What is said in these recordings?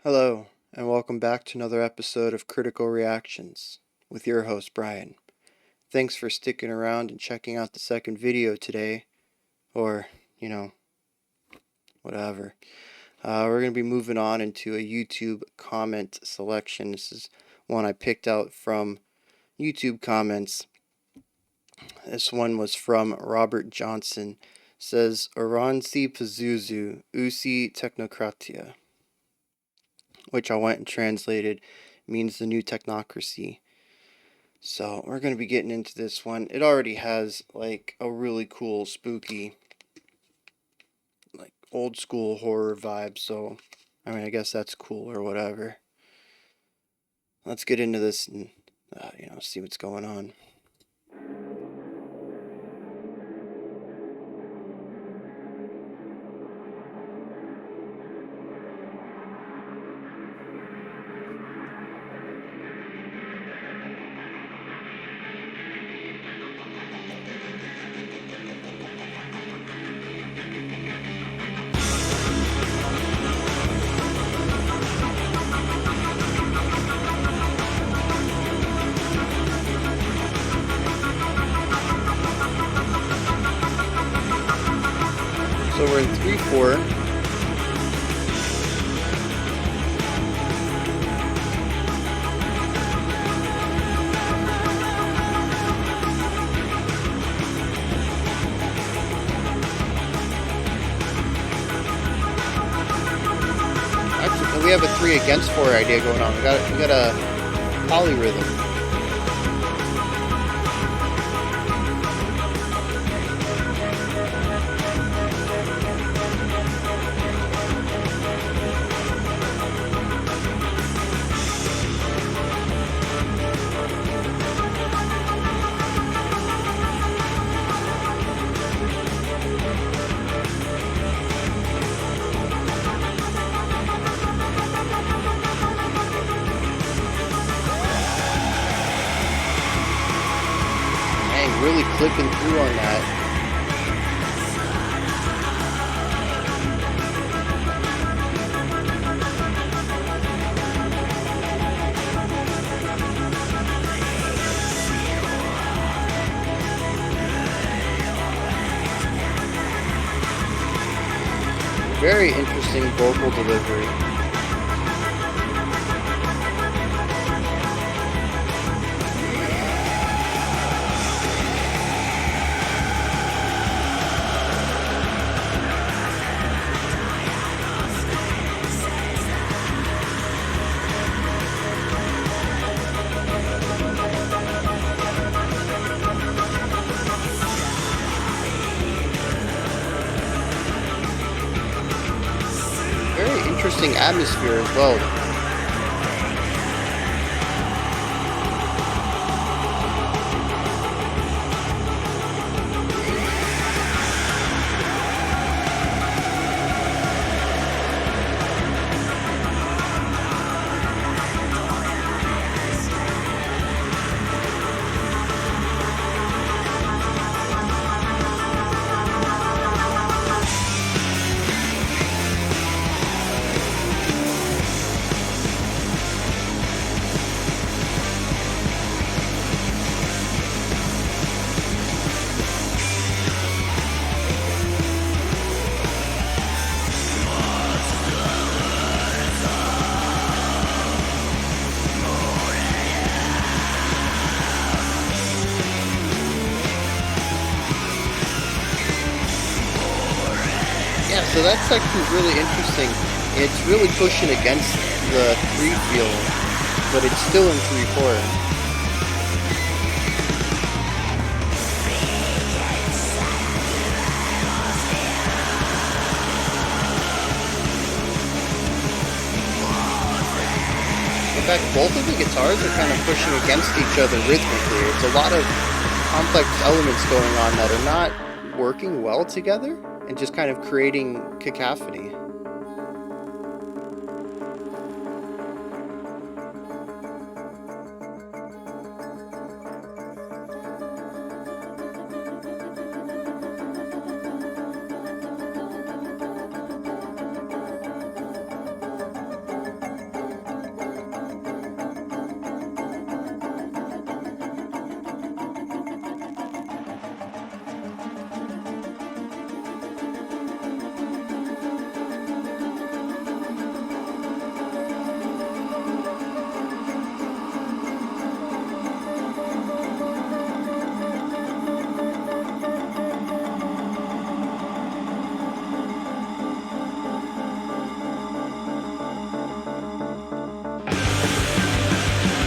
Hello, and welcome back to another episode of Critical Reactions with your host, Bryan. Thanks for sticking around and checking out the second video today, or, whatever. We're going to be moving on into a YouTube comment selection. This is one I picked out from YouTube comments. This one was from Robert Johnson. It says, ORANSSI PAZUZU, Uusi teknokratia, which I went and translated, means the new technocracy. So we're going to be getting into this one. It already has like a really cool, spooky, like old school horror vibe. So, I guess that's cool or whatever. Let's get into this and, see what's going on. So we're in 3/4. Actually, we have a 3 against 4 idea going on. We got a polyrhythm. Really clipping through on that. Very interesting vocal delivery. Interesting atmosphere as well. Yeah, so that's actually really interesting. It's really pushing against the 3 feel, but it's still in 3/4. In fact, both of the guitars are kind of pushing against each other rhythmically. It's a lot of complex elements going on that are not working well together and just kind of creating cacophony.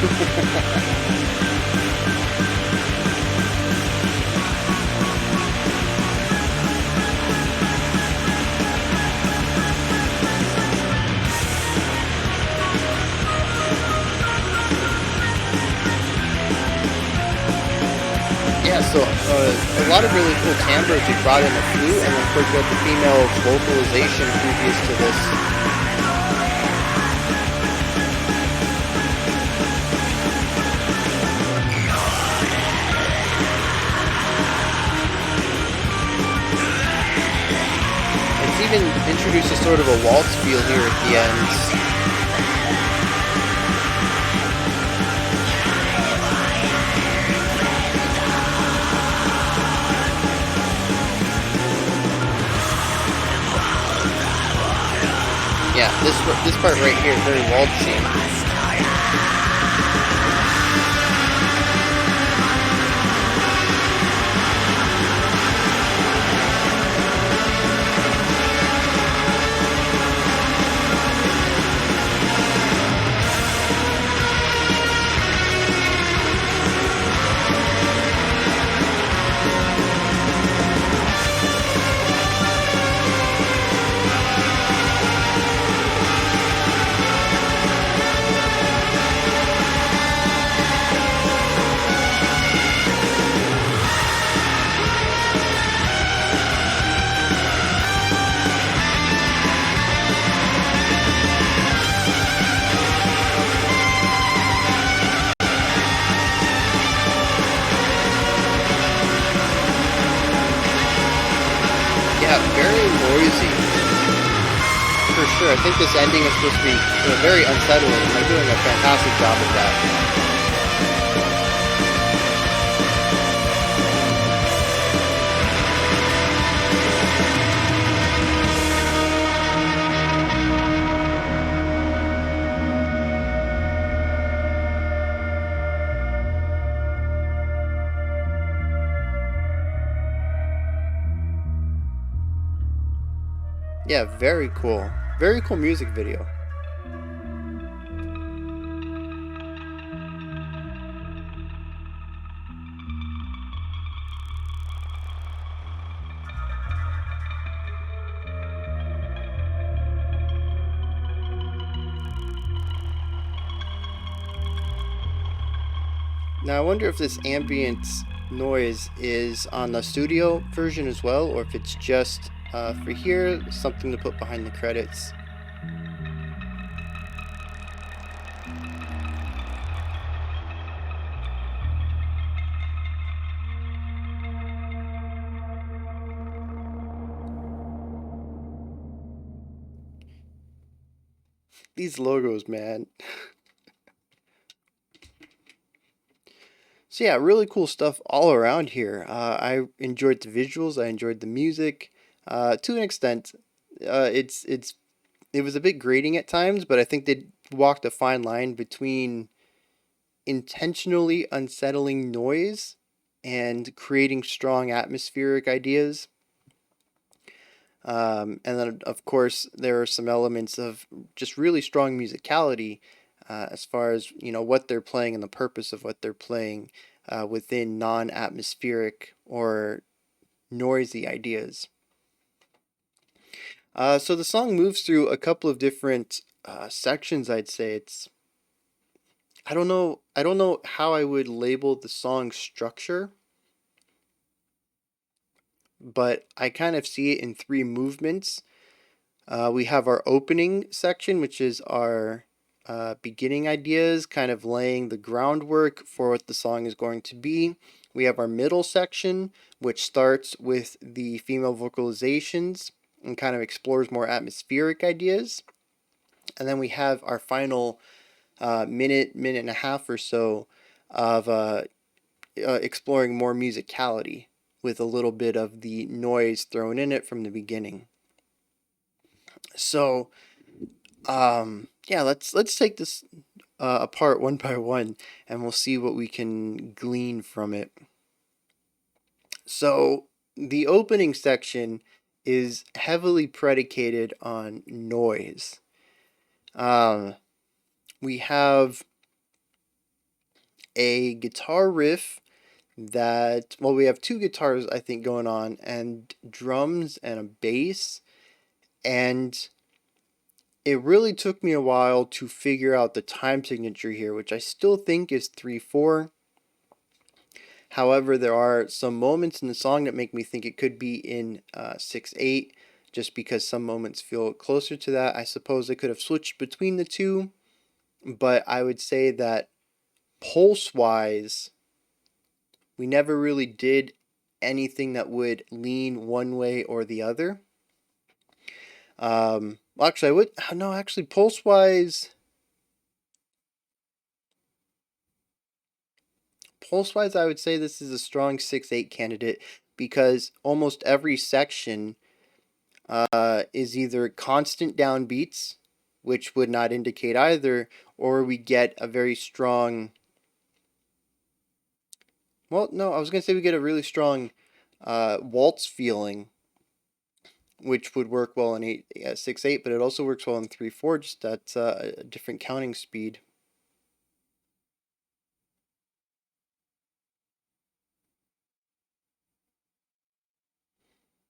Yeah, so a lot of really cool timbres. We brought in the flute, and then of course we had the female vocalization previous to this. It's even introduced a sort of a waltz feel here at the end. Yeah, this part right here is very waltzy. Yeah, very noisy. For sure. I think this ending is supposed to be very unsettling, and they're doing a fantastic job of that. Yeah, very cool. Very cool music video. Now I wonder if this ambient noise is on the studio version as well, or if it's just for here, something to put behind the credits. These logos, man. So yeah, really cool stuff all around here. I enjoyed the visuals. I enjoyed the music. To an extent, it was a bit grating at times, but I think they walked a fine line between intentionally unsettling noise and creating strong atmospheric ideas. And then, of course, there are some elements of just really strong musicality as far as what they're playing and the purpose of what they're playing within non-atmospheric or noisy ideas. So the song moves through a couple of different sections. I'd say it's I don't know how I would label the song structure, but I kind of see it in three movements. We have our opening section, which is our beginning ideas, kind of laying the groundwork for what the song is going to be. We have our middle section, which starts with the female vocalizations and kind of explores more atmospheric ideas. And then we have our final minute and a half or so of exploring more musicality with a little bit of the noise thrown in it from the beginning. So, yeah, let's take this apart one by one, and we'll see what we can glean from it. So, the opening section is heavily predicated on noise. We have a guitar riff that, well, we have two guitars, I think, going on, and drums and a bass. And it really took me a while to figure out the time signature here, which I still think is 3/4. However, there are some moments in the song that make me think it could be in 6/8, just because some moments feel closer to that. I suppose I could have switched between the two, but I would say that pulse-wise, we never really did anything that would lean one way or the other. Well, actually, I would, no, actually, pulse-wise, I would say this is a strong 6/8 candidate because almost every section is either constant downbeats, which would not indicate either, or we get a very strong. Well, no, I was gonna say we get a really strong waltz feeling, which would work well in 6/8, but it also works well in 3/4, just at a different counting speed.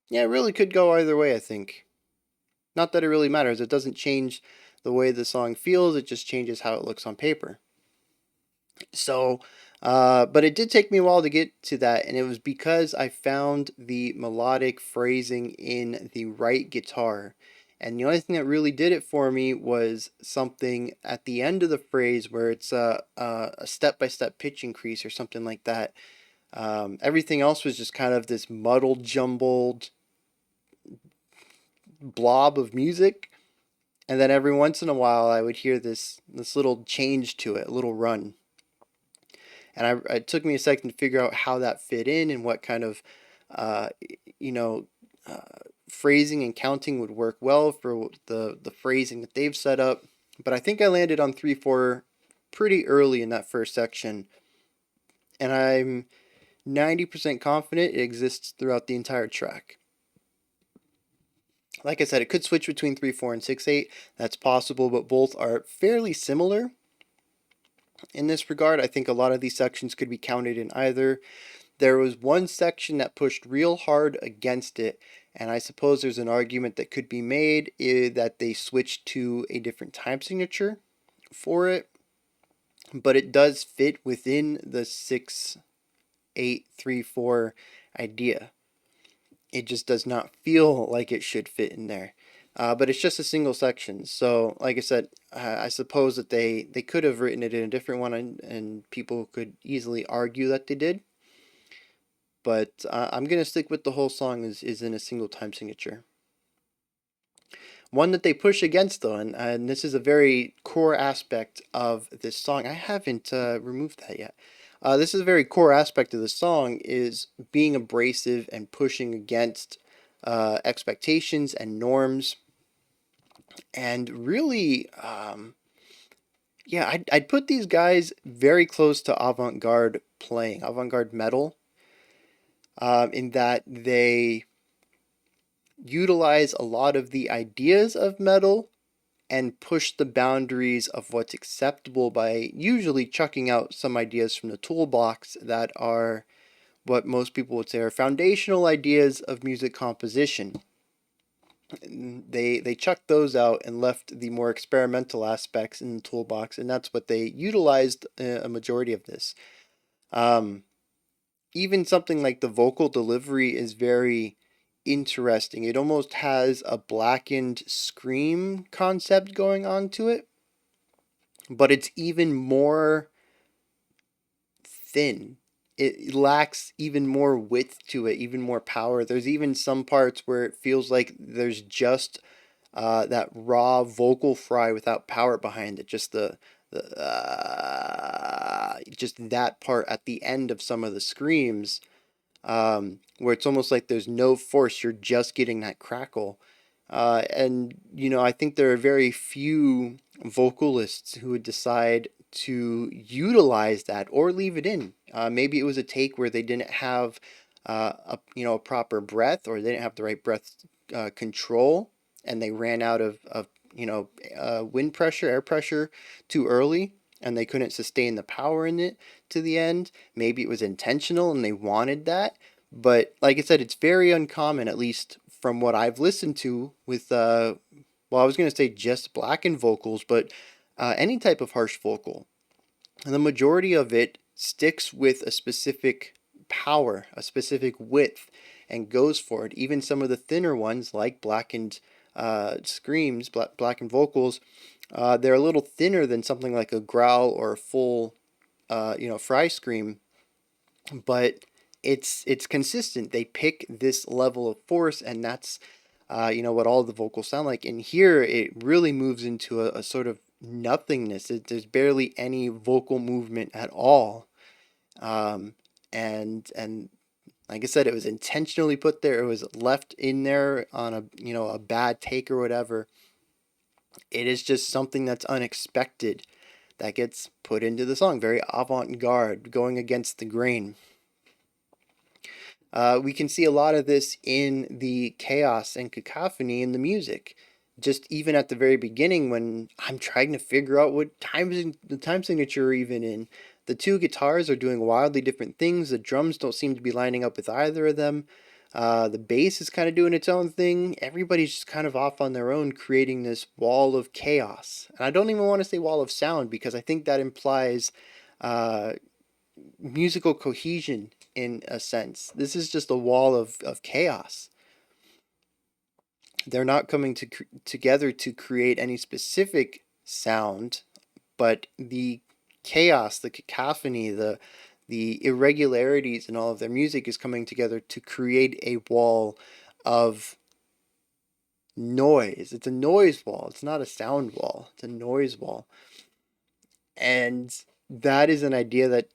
Yeah, it really could go either way, I think. Not that it really matters. It doesn't change the way the song feels, it just changes how it looks on paper. So, but it did take me a while to get to that, and it was because I found the melodic phrasing in the right guitar. And the only thing that really did it for me was something at the end of the phrase where it's a step-by-step pitch increase or something like that. Everything else was just kind of this muddled, jumbled blob of music. And then every once in a while, I would hear this little change to it, a little run. And it took me a second to figure out how that fit in and what kind of, uh, you know, uh, phrasing and counting would work well for the phrasing that they've set up. But I think I landed on 3/4 pretty early in that first section, and I'm 90% confident it exists throughout the entire track. Like I said, it could switch between 3/4 and 6/8. That's possible, but both are fairly similar in this regard. I think a lot of these sections could be counted in either. There was one section that pushed real hard against it, and I suppose there's an argument that could be made that they switched to a different time signature for it, but it does fit within the 6/8/3/4 idea. It just does not feel like it should fit in there. But it's just a single section. So, like I said, I suppose that they could have written it in a different one, and people could easily argue that they did. But I'm going to stick with the whole song is in a single time signature. One that they push against, though, and this is a very core aspect of this song. I haven't removed that yet. This is a very core aspect of the song, is being abrasive and pushing against expectations and norms. And really, yeah, I'd put these guys very close to avant-garde playing, avant-garde metal, in that they utilize a lot of the ideas of metal and push the boundaries of what's acceptable by usually chucking out some ideas from the toolbox that are what most people would say are foundational ideas of music composition. They chucked those out and left the more experimental aspects in the toolbox, and that's what they utilized a majority of this. Um, Even something like the vocal delivery is very interesting. It almost has a blackened scream concept going on to it, but it's even more thin. It lacks even more width to it, even more power. There's even some parts where it feels like there's just that raw vocal fry without power behind it. Just just that part at the end of some of the screams, where it's almost like there's no force. You're just getting that crackle. And I think there are very few vocalists who would decide to utilize that or leave it in. Maybe it was a take where they didn't have a proper breath, or they didn't have the right breath control, and they ran out of wind pressure, air pressure too early. and they couldn't sustain the power in it to the end. Maybe it was intentional and they wanted that. But like I said, it's very uncommon, at least from what I've listened to with, well, I was going to say just blackened vocals, but any type of harsh vocal. And the majority of it sticks with a specific power, a specific width, and goes for it. Even some of the thinner ones, like blackened screams, blackened vocals, they're a little thinner than something like a growl or a full, fry scream, but it's consistent. They pick this level of force, and that's what all the vocals sound like. And here it really moves into a sort of nothingness. There's barely any vocal movement at all. And like I said, it was intentionally put there. It was left in there on a bad take or whatever. It is just something that's unexpected that gets put into the song. Very avant-garde, going against the grain. We can see a lot of this in the chaos and cacophony in the music. Just even at the very beginning, when I'm trying to figure out what the time signature are even in. The two guitars are doing wildly different things. The drums don't seem to be lining up with either of them. The bass is kind of doing its own thing. Everybody's just kind of off on their own, creating this wall of chaos. And I don't even want to say wall of sound, because I think that implies uh, musical cohesion in a sense. This is just a wall of chaos. They're not coming together to create any specific sound, but the chaos, the cacophony, the irregularities in all of their music is coming together to create a wall of noise. It's a noise wall. It's not a sound wall. It's a noise wall. And that is an idea that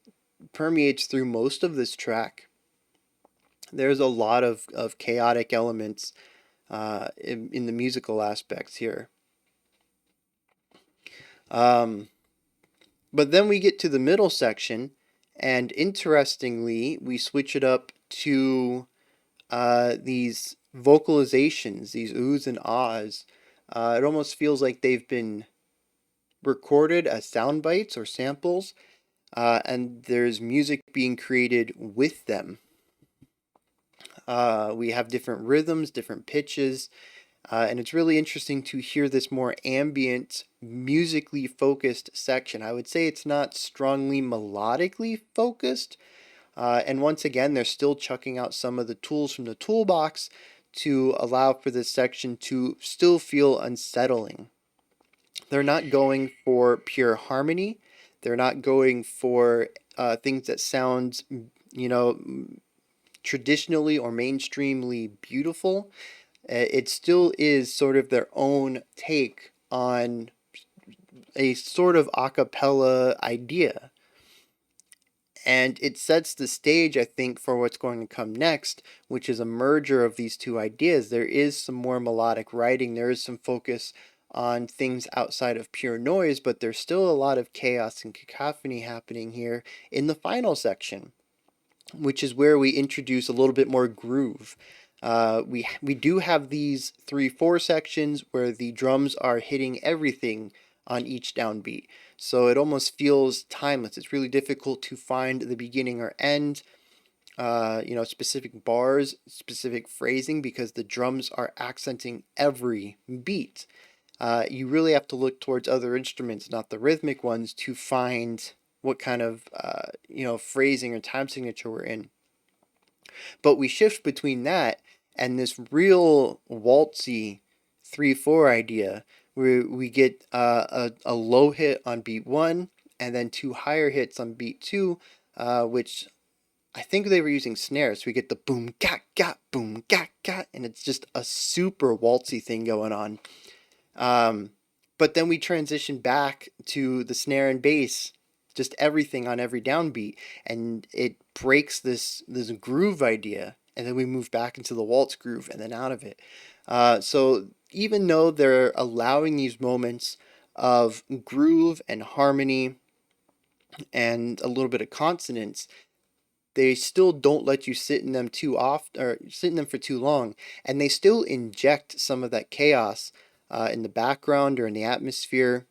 permeates through most of this track. There's a lot of chaotic elements in the musical aspects here. But then we get to the middle section, and interestingly, we switch it up to these vocalizations, these oohs and ahs. It almost feels like they've been recorded as sound bites or samples, and there's music being created with them. We have different rhythms, different pitches, and it's really interesting to hear this more ambient, musically focused section. I would say it's not strongly melodically focused. And once again, they're still chucking out some of the tools from the toolbox to allow for this section to still feel unsettling. They're not going for pure harmony. They're not going for things that sound, traditionally or mainstreamly beautiful. It still is sort of their own take on a sort of a cappella idea. And it sets the stage, I think, for what's going to come next, which is a merger of these two ideas. There is some more melodic writing. There is some focus on things outside of pure noise, but there's still a lot of chaos and cacophony happening here in the final section, which is where we introduce a little bit more groove. We do have these 3/4 sections where the drums are hitting everything on each downbeat. So it almost feels timeless. It's really difficult to find the beginning or end, specific bars, specific phrasing, because the drums are accenting every beat. You really have to look towards other instruments, not the rhythmic ones, to find what kind of phrasing or time signature we're in. But we shift between that and this real waltzy 3/4 idea, where we get a low hit on beat 1 and then 2 higher hits on beat 2, which I think they were using snares. So we get the boom ga boom ga, and it's just a super waltzy thing going on. But then we transition back to the snare and bass, just everything on every downbeat, and it breaks this groove idea, and then we move back into the waltz groove and then out of it. So even though they're allowing these moments of groove and harmony and a little bit of consonance, they still don't let you sit in them too often or sit in them for too long, and they still inject some of that chaos in the background or in the atmosphere.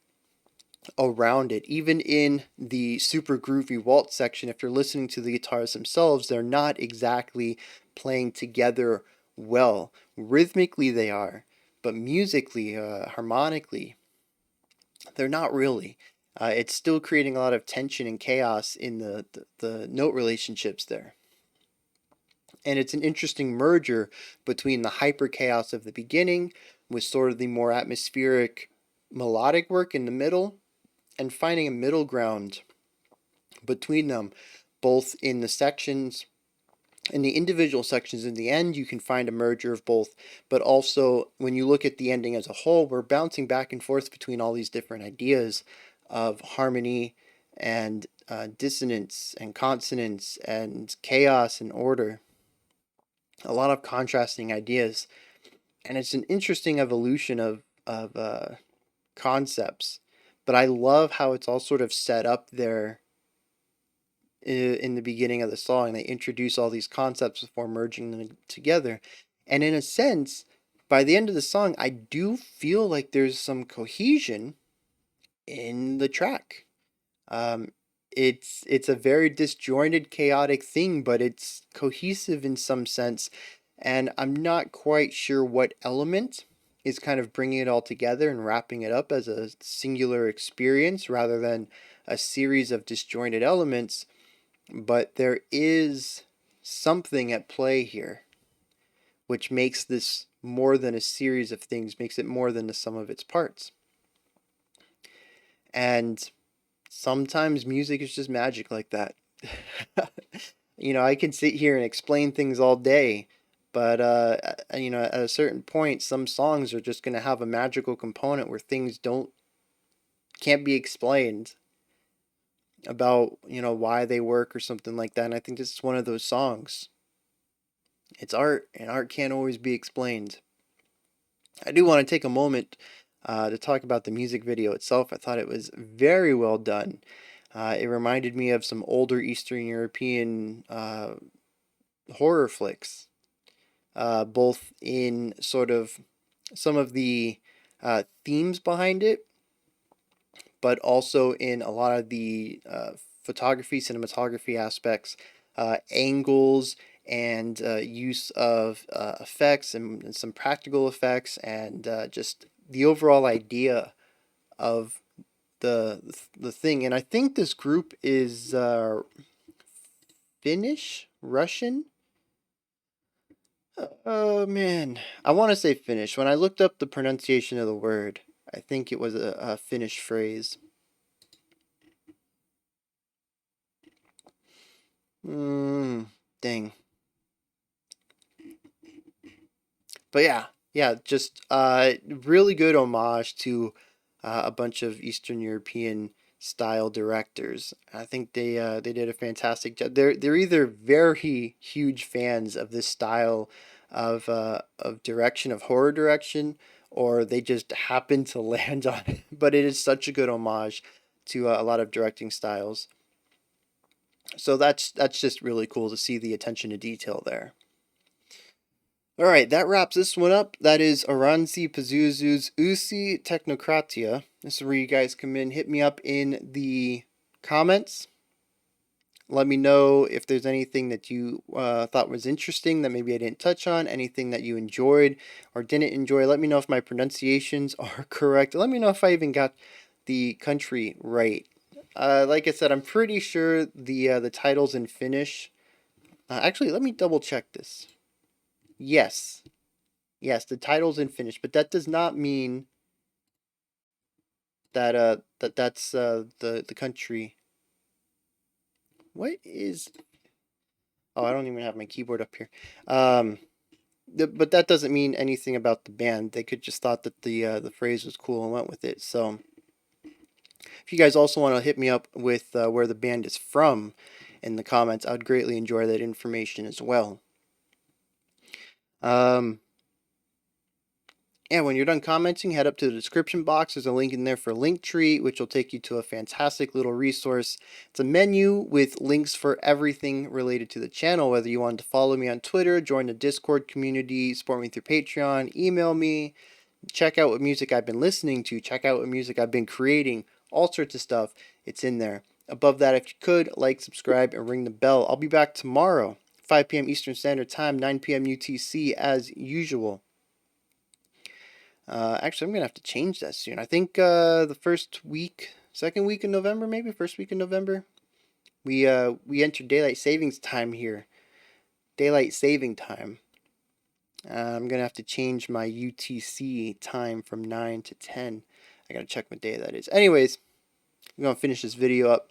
around it. Even in the super groovy waltz section, if you're listening to the guitars themselves, they're not exactly playing together well. Rhythmically, they are, but musically, harmonically, they're not really. It's still creating a lot of tension and chaos in the note relationships there. And it's an interesting merger between the hyper chaos of the beginning with sort of the more atmospheric melodic work in the middle and finding a middle ground between them, both in the sections. In the individual sections in the end, you can find a merger of both, but also when you look at the ending as a whole, we're bouncing back and forth between all these different ideas of harmony and dissonance and consonance and chaos and order. A lot of contrasting ideas, and it's an interesting evolution of concepts. But I love how it's all sort of set up there in the beginning of the song. They introduce all these concepts before merging them together. And in a sense, by the end of the song, I do feel like there's some cohesion in the track. Um, it's a very disjointed, chaotic thing, but it's cohesive in some sense. And I'm not quite sure what element is kind of bringing it all together and wrapping it up as a singular experience rather than a series of disjointed elements, but there is something at play here, which makes this more than a series of things, makes it more than the sum of its parts. And sometimes music is just magic like that. I can sit here and explain things all day, but at a certain point, some songs are just going to have a magical component where things can't be explained about why they work or something like that. And I think this is one of those songs. It's art, and art can't always be explained. I do want to take a moment to talk about the music video itself. I thought it was very well done. It reminded me of some older Eastern European horror flicks, both in sort of some of the themes behind it, but also in a lot of the photography, cinematography aspects, angles, and use of effects and some practical effects, and just the overall idea of the thing. And I think this group is Finnish, Russian. Oh man, I want to say Finnish. When I looked up the pronunciation of the word, I think it was a Finnish phrase. Dang. But yeah, just really good homage to a bunch of Eastern European style directors. I think they did a fantastic job. They're either very huge fans of this style of direction, of horror direction, or they just happen to land on it. But it is such a good homage to a lot of directing styles. So that's just really cool to see the attention to detail there. All right, that wraps this one up. That is ORANSSI PAZUZU's Uusi Teknokratia. This is where you guys come in. Hit me up in the comments. Let me know if there's anything that you thought was interesting that maybe I didn't touch on, anything that you enjoyed or didn't enjoy. Let me know if my pronunciations are correct. Let me know if I even got the country right. Like I said, I'm pretty sure the title's in Finnish. Actually, let me double check this. Yes. Yes, the title's in Finnish, but that does not mean that's the country. What is? Oh, I don't even have my keyboard up here. But that doesn't mean anything about the band. They could just thought that the phrase was cool and went with it. So, if you guys also want to hit me up with where the band is from in the comments, I would greatly enjoy that information as well. And when you're done commenting, head up to the description box. There's a link in there for Linktree, which will take you to a fantastic little resource. It's a menu with links for everything related to the channel, whether you want to follow me on Twitter, join the Discord community, support me through Patreon, email me, check out what music I've been listening to, check out what music I've been creating, all sorts of stuff. It's in there. Above that, if you could, like, subscribe, and ring the bell. I'll be back tomorrow, 5 p.m. Eastern Standard Time, 9 p.m. UTC, as usual. Actually, I'm going to have to change that soon. I think the second week in November, maybe, first week in November, we enter daylight savings time here. Daylight saving time. I'm going to have to change my UTC time from 9 to 10. I got to check what day that is. Anyways, I'm going to finish this video up.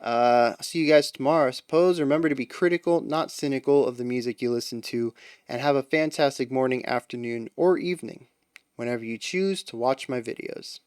I'll see you guys tomorrow, I suppose. Remember to be critical, not cynical, of the music you listen to, and have a fantastic morning, afternoon, or evening whenever you choose to watch my videos.